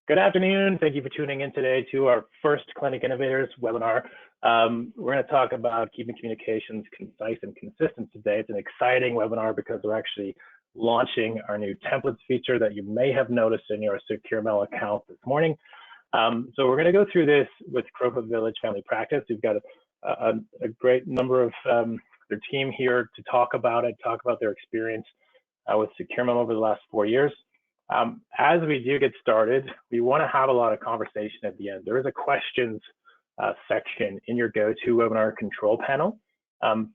Good afternoon. Thank you for tuning in today to our first Clinic Innovators webinar. We're going to talk about keeping communications concise and consistent today. It's an exciting webinar because we're actually launching our new templates feature that you may have noticed in your SecureMail account this morning. So we're going to go through this with Crowfoot Village Family Practice. We've got a great number of their team here to talk about it, talk about their experience with SecureMail over the last 4 years. As we do get started, we want to have a lot of conversation at the end. There is a questions section in your GoToWebinar control panel.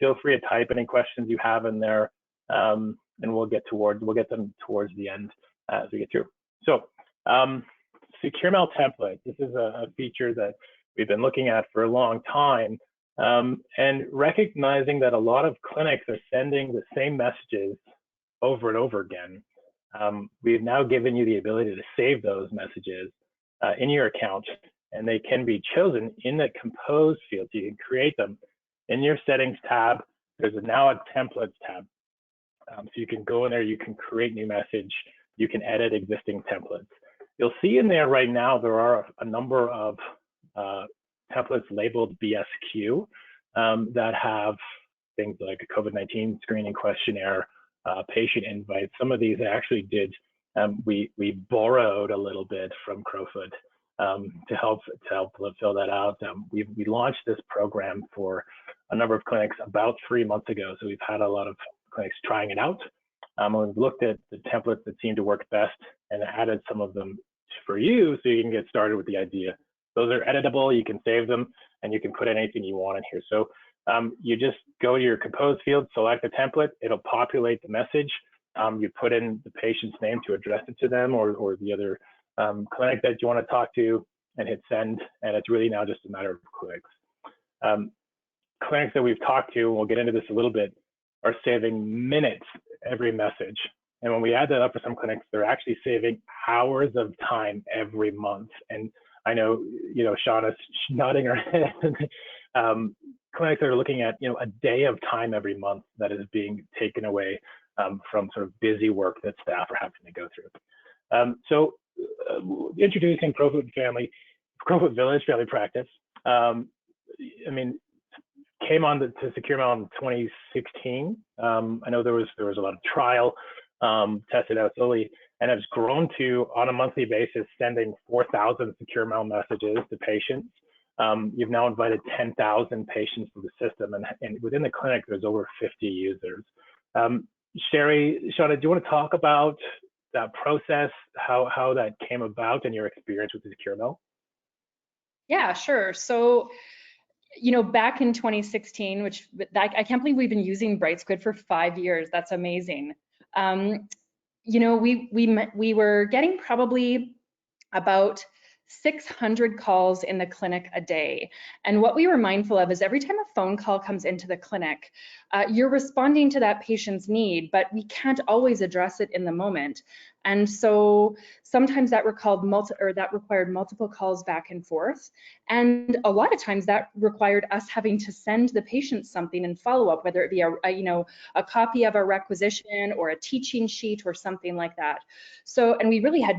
Feel free to type any questions you have in there, and we'll get them towards the end as we get through. So, SecureMail template. This is a feature that we've been looking at for a long time, and recognizing that a lot of clinics are sending the same messages over and over again. We've now given you the ability to save those messages in your account, and they can be chosen in the compose field. So you can create them in your settings tab. There's now a templates tab. So you can go in there, you can create new message, you can edit existing templates. You'll see in there right now, there are a number of templates labeled BSQ that have things like a COVID-19 screening questionnaire, patient invites. Some of these actually did, we borrowed a little bit from Crowfoot to help fill that out. We launched this program for a number of clinics about 3 months ago. So we've had a lot of clinics trying it out. We've looked at the templates that seem to work best and added some of them for you so you can get started with the idea. Those are editable, you can save them, and you can put anything you want in here. So you just go to your compose field, select the template, it'll populate the message. You put in the patient's name to address it to them or the other clinic that you want to talk to and hit send. And it's really now just a matter of clicks. Clinics that we've talked to, and we'll get into this a little bit, are saving minutes every message. And when we add that up for some clinics, they're actually saving hours of time every month. And I know, Shauna's nodding her head. Clinics are looking at, a day of time every month that is being taken away from sort of busy work that staff are having to go through. So introducing Crowfoot Village Family Practice. Came on to SecureMail in 2016. I know there was a lot of trial, tested out slowly, and has grown to, on a monthly basis, sending 4,000 SecureMail messages to patients. You've now invited 10,000 patients to the system, and within the clinic, there's over 50 users. Shauna, do you want to talk about that process, how that came about and your experience with the SecureMail? Yeah, sure. So, back in 2016, which I can't believe we've been using Brightsquid for 5 years. That's amazing. We were getting probably about 600 calls in the clinic a day. And what we were mindful of is every time a phone call comes into the clinic, you're responding to that patient's need, but we can't always address it in the moment. And so sometimes that required multiple calls back and forth. And a lot of times that required us having to send the patient something and follow up, whether it be a copy of a requisition or a teaching sheet or something like that. So, and we really had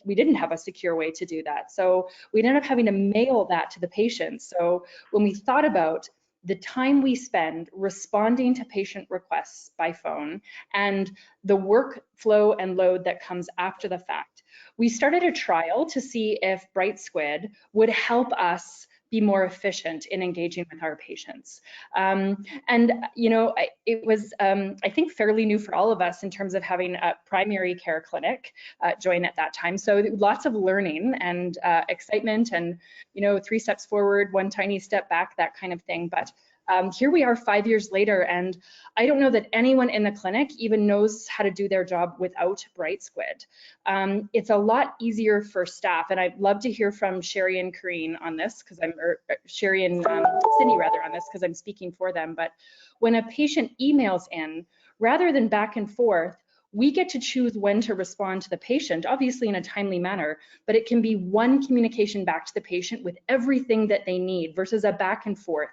we didn't have a secure way to do that. So we ended up having to mail that to the patient. So when we thought about the time we spend responding to patient requests by phone and the workflow and load that comes after the fact, we started a trial to see if Brightsquid would help us be more efficient in engaging with our patients. It was, I think, fairly new for all of us in terms of having a primary care clinic join at that time. So lots of learning and excitement and, 3 steps forward, 1 tiny step back, that kind of thing. But here we are 5 years later, and I don't know that anyone in the clinic even knows how to do their job without Brightsquid. It's a lot easier for staff, and I'd love to hear from Sherry and Karine on this, Sherry and Cindy rather on this, because I'm speaking for them. But when a patient emails in, rather than back and forth, we get to choose when to respond to the patient, obviously in a timely manner, but it can be one communication back to the patient with everything that they need versus a back and forth.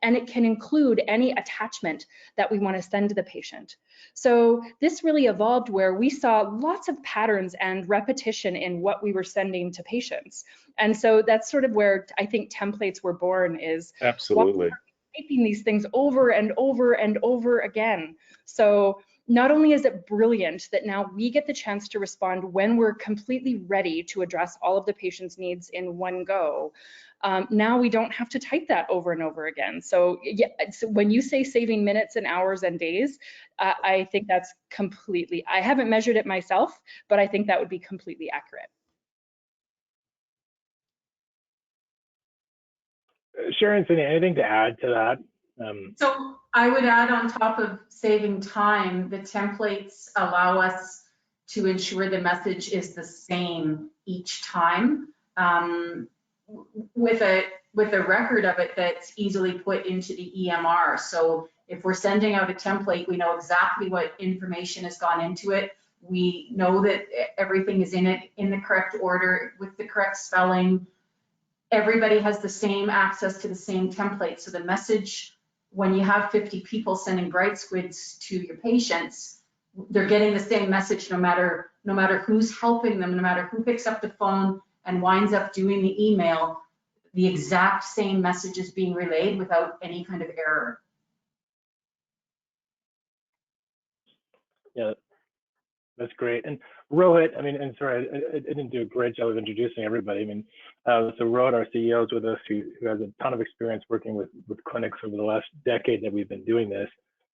and it can include any attachment that we want to send to the patient. So this really evolved where we saw lots of patterns and repetition in what we were sending to patients. And so that's sort of where I think templates were born, is Absolutely. typing these things over and over and over again. So not only is it brilliant that now we get the chance to respond when we're completely ready to address all of the patient's needs in one go, now we don't have to type that over and over again. So, yeah, so when you say saving minutes and hours and days, I think that's completely, I haven't measured it myself, but I think that would be completely accurate. Sharon, Cindy, anything to add to that? So I would add, on top of saving time, the templates allow us to ensure the message is the same each time, with a record of it that's easily put into the EMR. So if we're sending out a template, we know exactly what information has gone into it. We know that everything is in it in the correct order with the correct spelling. Everybody has the same access to the same template. So the message, when you have 50 people sending Brightsquids to your patients, they're getting the same message no matter who's helping them, no matter who picks up the phone and winds up doing the email. The exact same message is being relayed without any kind of error. Yeah, that's great. And Rohit, I mean, and sorry, I didn't do a great job of introducing everybody. I mean, so Rohit, our CEO, is with us, who has a ton of experience working with clinics over the last decade that we've been doing this.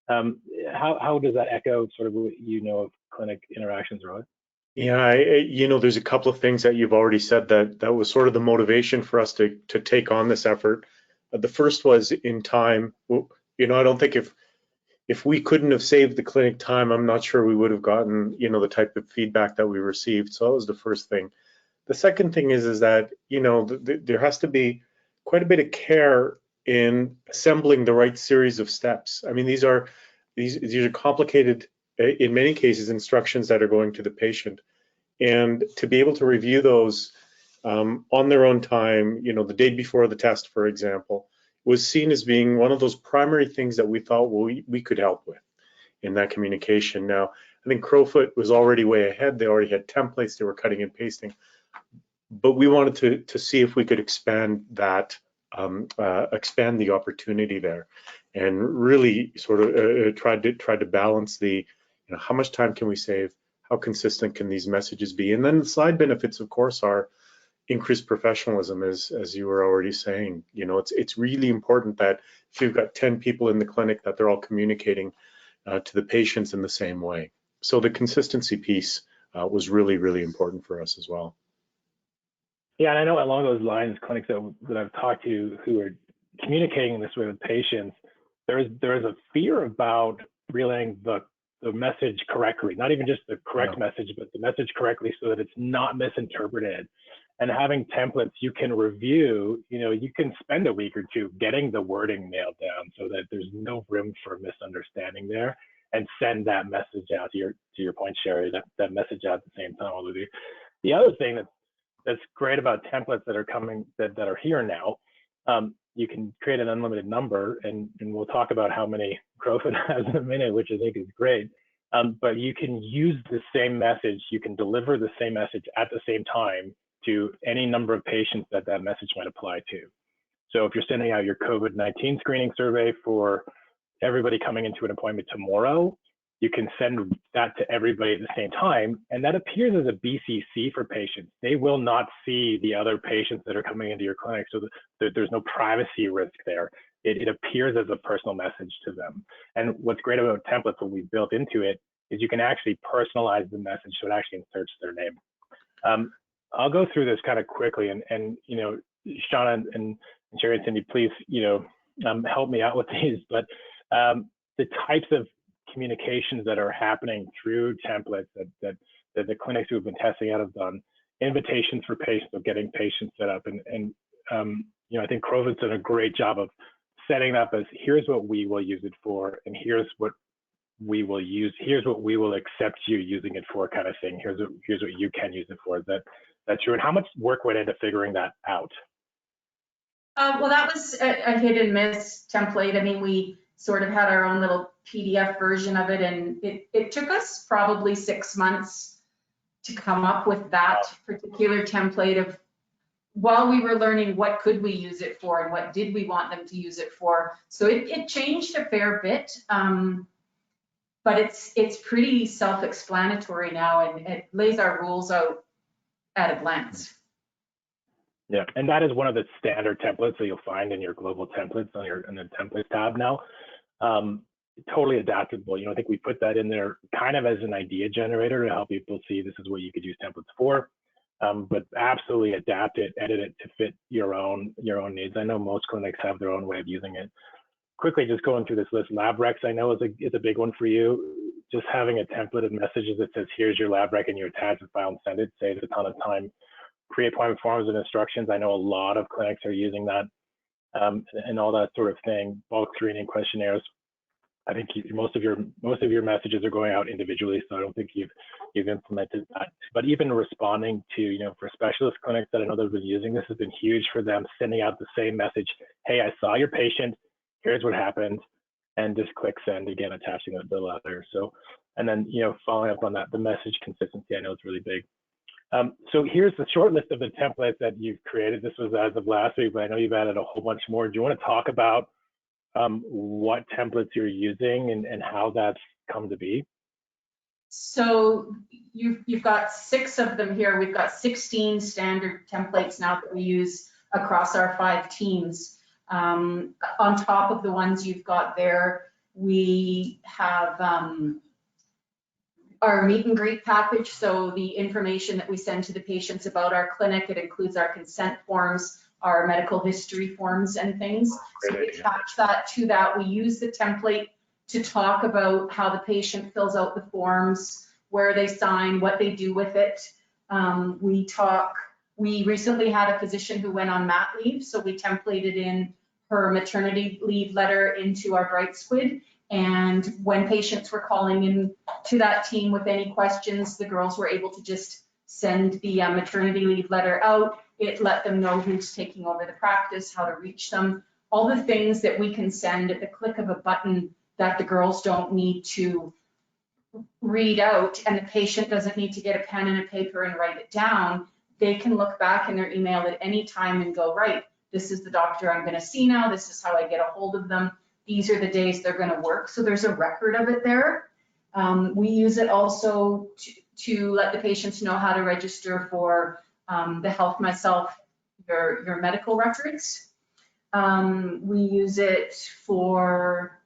How does that echo sort of what you know of clinic interactions, Rohit? Yeah, there's a couple of things that you've already said that was sort of the motivation for us to take on this effort. The first was in time. I don't think if we couldn't have saved the clinic time, I'm not sure we would have gotten, the type of feedback that we received. So that was the first thing. The second thing is that, there has to be quite a bit of care in assembling the right series of steps. I mean, these are complicated, in many cases, instructions that are going to the patient. And to be able to review those on their own time, the day before the test, for example, was seen as being one of those primary things that we thought we could help with in that communication. Now, I think Crowfoot was already way ahead. They already had templates. They were cutting and pasting. But we wanted to see if we could expand that, expand the opportunity there, and really sort of tried to balance the, how much time can we save? How consistent can these messages be? And then the side benefits, of course, are increased professionalism, as you were already saying. It's really important that if you've got 10 people in the clinic, that they're all communicating to the patients in the same way. So the consistency piece was really, really important for us as well. Yeah, and I know along those lines, clinics that I've talked to who are communicating this way with patients, there is a fear about relaying the message correctly, not even just the correct message, but the message correctly so that it's not misinterpreted. And having templates you can review, you can spend a week or two getting the wording nailed down so that there's no room for misunderstanding there, and send that message out to your point, Sherry, that message out at the same time. The other thing that's great about templates that are coming, that are here now, you can create an unlimited number, and we'll talk about how many Crowfoot has in a minute, which I think is great. But you can use the same message, you can deliver the same message at the same time to any number of patients that message might apply to. So if you're sending out your COVID-19 screening survey for everybody coming into an appointment tomorrow, you can send that to everybody at the same time, and that appears as a BCC for patients. They will not see the other patients that are coming into your clinic, so there's no privacy risk there. It appears as a personal message to them. And what's great about templates, what we've built into it, is you can actually personalize the message so it actually inserts their name. I'll go through this kind of quickly, and Shauna and Sherry and Cindy, please, help me out with these. But the types of communications that are happening through templates that the clinics who have been testing out have done, invitations for patients, of getting patients set up, and I think Crowfoot's done a great job of setting up as, here's what we will use it for, and here's what we will accept you using it for, kind of thing. Here's what you can use it for. That's true. And how much work went into figuring that out? Well, that was a hit and miss template. I mean, we sort of had our own little PDF version of it, and it took us probably 6 months to come up with that particular template of, while we were learning what could we use it for and what did we want them to use it for. So it changed a fair bit, but it's pretty self-explanatory now, and it lays our rules out at a glance. Yeah, and that is one of the standard templates that you'll find in your global templates in the templates tab now. Totally adaptable. You know, I think we put that in there kind of as an idea generator to help people see this is what you could use templates for. But absolutely adapt it, edit it to fit your own needs. I know most clinics have their own way of using it. Quickly, just going through this list, lab recs I know is a big one for you. Just having a template of messages that says, here's your lab rec, and you attach the file and send it saves a ton of time. Pre-appointment forms and instructions, I know a lot of clinics are using that, and all that sort of thing. Bulk screening questionnaires. I think most of your messages are going out individually, so I don't think you've implemented that. But even responding to, you know, for specialist clinics that I know they've been using, this has been huge for them, sending out the same message. Hey, I saw your patient. Here's what happened, and just click send, again, attaching the letter. So, and then, you know, following up on that, the message consistency I know is really big. So here's the short list of the templates that you've created. This was as of last week, but I know you've added a whole bunch more. Do you want to talk about what templates you're using and how that's come to be? So you've got 6 of them here. We've got 16 standard templates now that we use across our 5 teams. On top of the ones you've got there, we have our meet and greet package. So the information that we send to the patients about our clinic, it includes our consent forms, our medical history forms and things. So we attach that to that. We use the template to talk about how the patient fills out the forms, where they sign, what they do with it. We recently had a physician who went on mat leave, so we templated in her maternity leave letter into our Brightsquid. And when patients were calling in to that team with any questions, the girls were able to just send the maternity leave letter out. It let them know who's taking over the practice, how to reach them, all the things that we can send at the click of a button that the girls don't need to read out, and the patient doesn't need to get a pen and a paper and write it down. They can look back in their email at any time and go, right, this is the doctor I'm going to see now. This is how I get a hold of them. These are the days they're going to work. So there's a record of it there. We use it also to let the patients know how to register for the Health Myself, your medical records. We use it for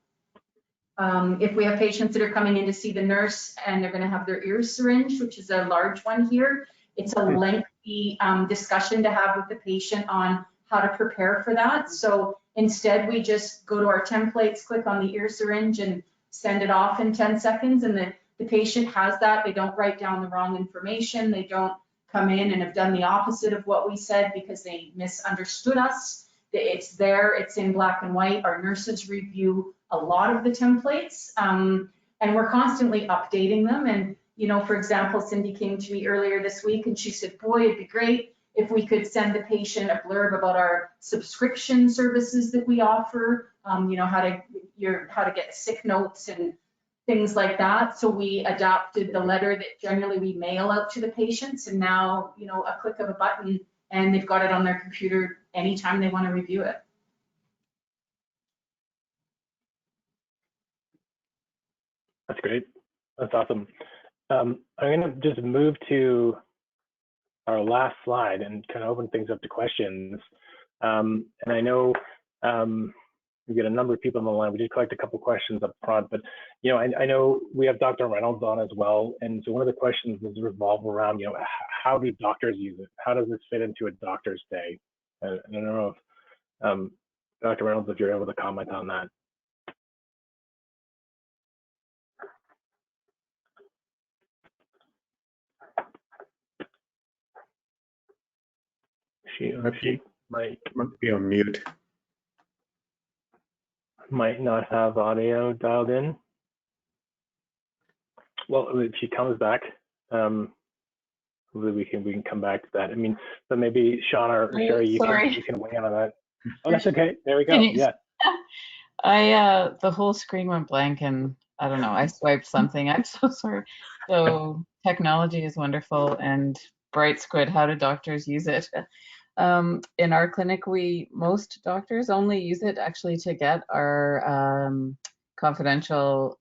if we have patients that are coming in to see the nurse and they're going to have their ears syringed, which is a large one here. It's a lengthy discussion to have with the patient on how to prepare for that. So instead, we just go to our templates, click on the ear syringe, and send it off in 10 seconds. And the patient has that. They don't write down the wrong information. They don't come in and have done the opposite of what we said because they misunderstood us. It's there. It's in black and white. Our nurses review a lot of the templates, and we're constantly updating them. And, you know, for example, Cindy came to me earlier this week and she said, boy, it'd be great if we could send the patient a blurb about our subscription services that we offer, you know, how to get sick notes and things like that. So we adapted the letter that generally we mail out to the patients, and now, you know, a click of a button and they've got it on their computer anytime they want to review it. That's great. That's awesome. I'm going to just move to our last slide and kind of open things up to questions. And I know we get a number of people on the line. We did collect a couple questions up front, but, you know, I know we have Dr. Reynolds on as well. And so one of the questions is revolve around, you know, how do doctors use it? How does this fit into a doctor's day? I don't know if Dr. Reynolds, if you're able to comment on that. She might be on mute. Might not have audio dialed in. Well, if she comes back, hopefully we can come back to that. I mean, but maybe Sean or Sherry, you can weigh in on that. Oh, that's okay. There we go. Can you, Yeah. the whole screen went blank and I don't know, I swiped something. I'm so sorry. So technology is wonderful, and Brightsquid, how do doctors use it? In our clinic, most doctors only use it actually to get our confidential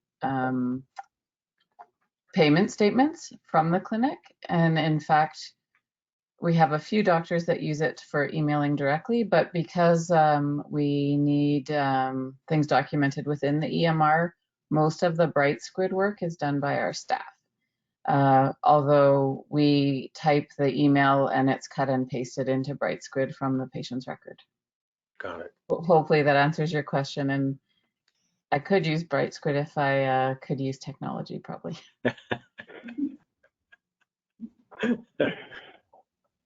payment statements from the clinic. And in fact, we have a few doctors that use it for emailing directly, but because we need things documented within the EMR, most of the Brightsquid work is done by our staff. Although we type the email and it's cut and pasted into Brightsquid from the patient's record. Got it. Hopefully that answers your question. And I could use Brightsquid if I could use technology, probably.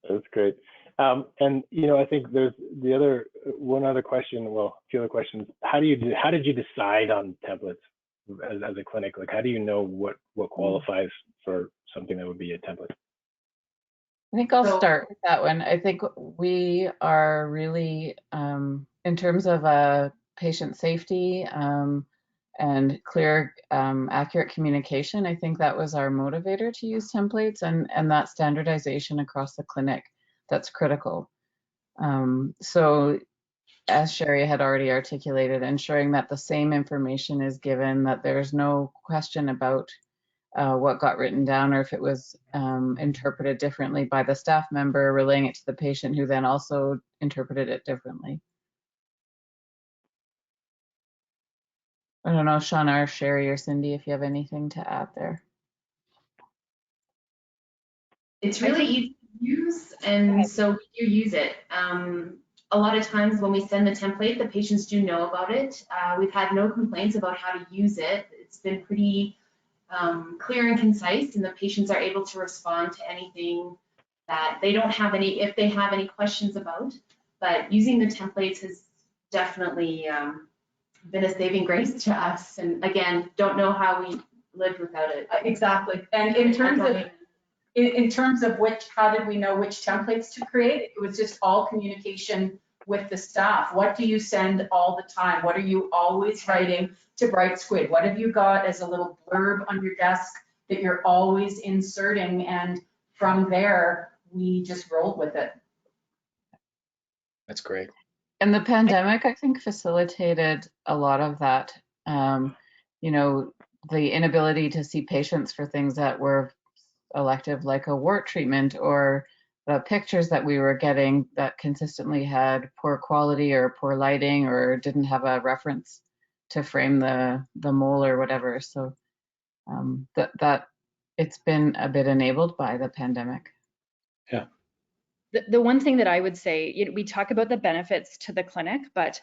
That's great. And I think there's one other question. Well, a few other questions. How did you decide on templates as a clinic? Like, how do you know what qualifies for something that would be a template? I think I'll start with that one. I think we are really, in terms of patient safety and clear, accurate communication, I think that was our motivator to use templates, and that standardization across the clinic, that's critical. So as Sherry had already articulated, ensuring that the same information is given, that there's no question about what got written down, or if it was interpreted differently by the staff member, relaying it to the patient who then also interpreted it differently. I don't know, Shauna or Sherry or Cindy, if you have anything to add there. It's really easy to use, and so we do use it. A lot of times when we send the template, the patients do know about it. We've had no complaints about how to use it. It's been pretty clear and concise, and the patients are able to respond to anything that they don't have if they have any questions about. But using the templates has definitely been a saving grace to us. And again, don't know how we lived without it. Exactly. And in terms of how did we know which templates to create? It was just all communication with the staff. What do you send all the time? What are you always writing to Brightsquid? What have you got as a little blurb on your desk that you're always inserting? And from there, we just rolled with it. That's great. And the pandemic, I think, facilitated a lot of that. The inability to see patients for things that were elective, like a wart treatment, or the pictures that we were getting that consistently had poor quality or poor lighting or didn't have a reference to frame the mole or whatever. So that it's been a bit enabled by the pandemic. Yeah. The one thing that I would say, we talk about the benefits to the clinic, but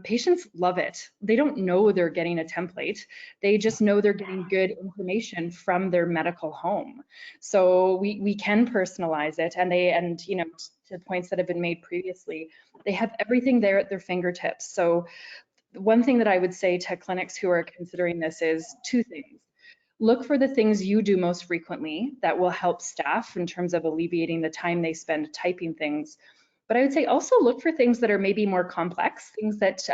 patients love it. They don't know they're getting a template. They just know they're getting good information from their medical home. So we can personalize it, and to points that have been made previously, they have everything there at their fingertips. So one thing that I would say to clinics who are considering this is two things. Look for the things you do most frequently that will help staff in terms of alleviating the time they spend typing things. But I would say also look for things that are maybe more complex, things that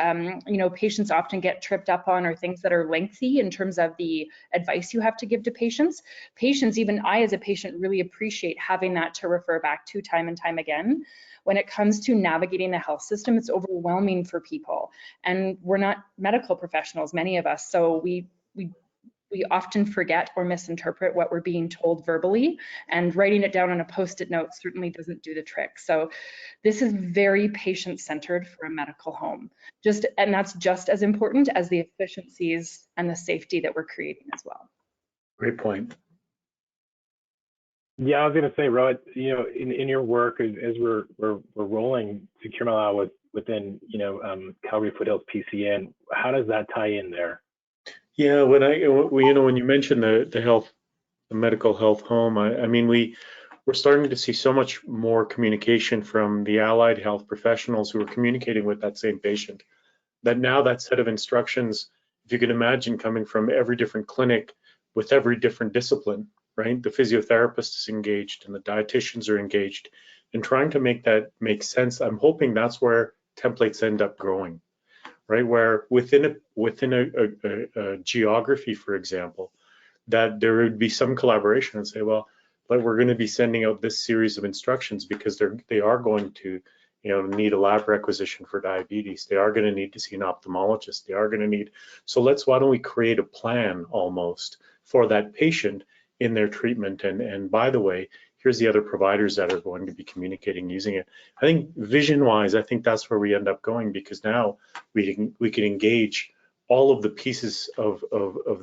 patients often get tripped up on, or things that are lengthy in terms of the advice you have to give to patients. Patients, even I as a patient, really appreciate having that to refer back to time and time again. When it comes to navigating the health system, it's overwhelming for people. And we're not medical professionals, many of us, so we often forget or misinterpret what we're being told verbally, and writing it down on a Post-it note certainly doesn't do the trick. So this is very patient-centered for a medical home. And that's just as important as the efficiencies and the safety that we're creating as well. Great point. Yeah, I was going to say, Rohit, in your work as we're rolling Secure My Law within Calgary Foothills PCN, how does that tie in there? Yeah, when you mentioned the medical health home, we're starting to see so much more communication from the allied health professionals who are communicating with that same patient, that now that set of instructions, if you can imagine, coming from every different clinic with every different discipline, right? The physiotherapist is engaged and the dietitians are engaged, and trying to make that make sense. I'm hoping that's where templates end up growing, right? Where within a geography, for example, that there would be some collaboration and say, well, but we're going to be sending out this series of instructions because they are going to, need a lab requisition for diabetes. They are going to need to see an ophthalmologist. They are going to need, so why don't we create a plan almost for that patient in their treatment? And by the way, here's the other providers that are going to be communicating using it. I think vision-wise, I think that's where we end up going, because now we can engage all of the pieces of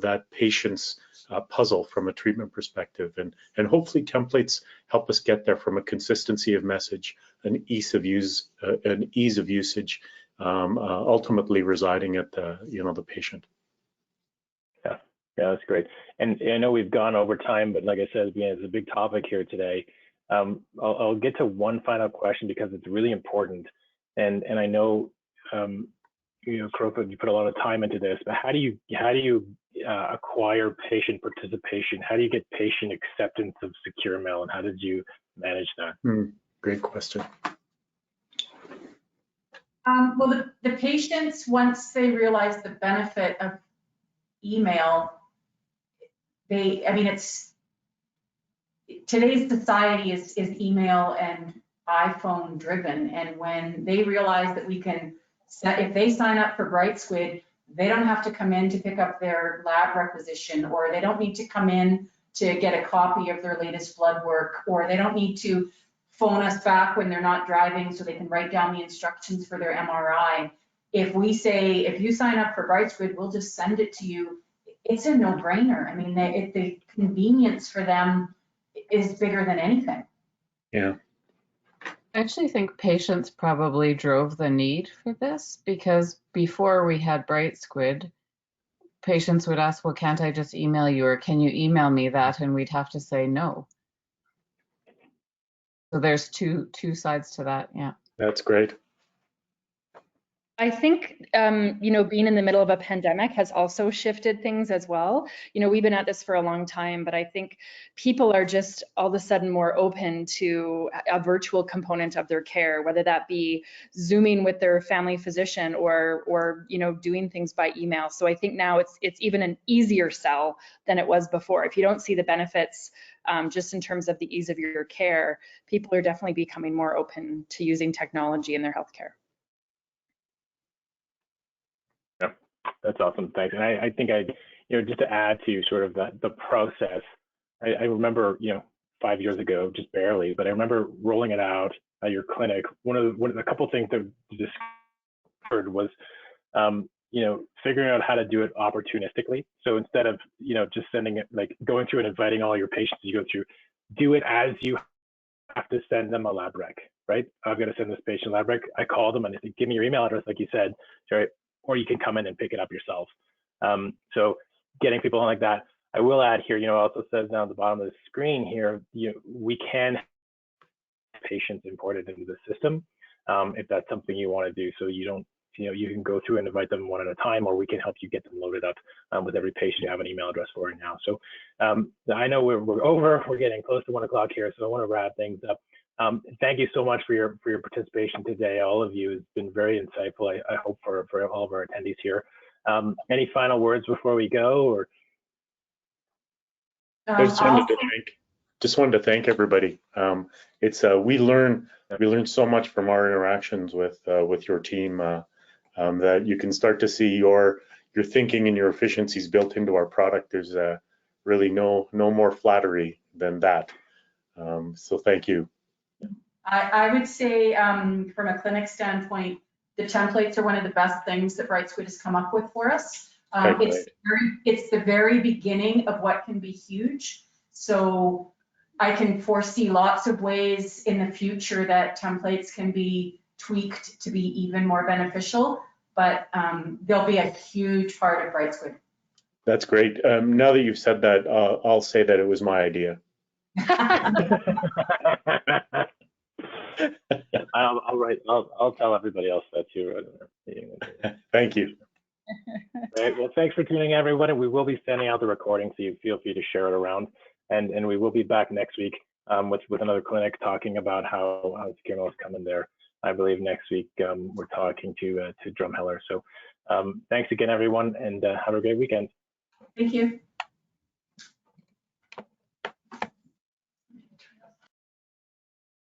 that patient's puzzle from a treatment perspective, and hopefully templates help us get there from a consistency of message, an ease of usage, ultimately residing at the patient. Yeah, that's great. And I know we've gone over time, but like I said, it's a big topic here today. I'll get to one final question because it's really important, and I know Crowfoot, you put a lot of time into this, but how do you acquire patient participation? How do you get patient acceptance of Secure Mail, and how did you manage that? Great question. Well, the patients, once they realize the benefit of email, it's today's society is email and iPhone driven, and when they realize that we can, if they sign up for Brightsquid, they don't have to come in to pick up their lab requisition, or they don't need to come in to get a copy of their latest blood work, or they don't need to phone us back when they're not driving so they can write down the instructions for their MRI. If we say, if you sign up for Brightsquid, we'll just send it to you, it's a no-brainer. I mean, the convenience for them is bigger than anything. Yeah. I actually think patients probably drove the need for this, because before we had Brightsquid, patients would ask, well, can't I just email you, or can you email me that? And we'd have to say no. So there's two sides to that. Yeah. That's great. I think, being in the middle of a pandemic has also shifted things as well. We've been at this for a long time, but I think people are just all of a sudden more open to a virtual component of their care, whether that be Zooming with their family physician or doing things by email. So I think now it's even an easier sell than it was before. If you don't see the benefits, just in terms of the ease of your care, people are definitely becoming more open to using technology in their healthcare. That's awesome. Thanks. And I think just to add to sort of the process, I remember, 5 years ago, just barely, but I remember rolling it out at your clinic. One of the couple of things that I discovered was, figuring out how to do it opportunistically. So instead of, just sending it, like going through and inviting all your patients you go through, do it as you have to send them a lab rec, right? I've got to send this patient a lab rec. I call them and I say, give me your email address, like you said, right? Or you can come in and pick it up yourself. So getting people like that. I will add here, it also says down at the bottom of the screen here, we can have patients imported into the system if that's something you want to do. So you don't, you can go through and invite them one at a time, or we can help you get them loaded up with every patient you have an email address for now. So I know we're getting close to 1 o'clock here, so I want to wrap things up. Thank you so much for your participation today, all of you. It's been very insightful, I hope, for all of our attendees here. Any final words before we go? Or I just wanted to thank everybody. We learn so much from our interactions with your team, that you can start to see your thinking and your efficiencies built into our product. There's really no more flattery than that. So thank you. I would say, from a clinic standpoint, the templates are one of the best things that Brightsquid has come up with for us. It's the very beginning of what can be huge. So I can foresee lots of ways in the future that templates can be tweaked to be even more beneficial, but they'll be a huge part of Brightsquid. That's great. Now that you've said that, I'll say that it was my idea. I'll tell everybody else that too. Thank you. Right. Well, thanks for tuning in, everybody. We will be sending out the recording, so you feel free to share it around. And we will be back next week with another clinic talking about how Secure Mail is coming there. I believe next week we're talking to Drumheller. So thanks again, everyone, and have a great weekend. Thank you.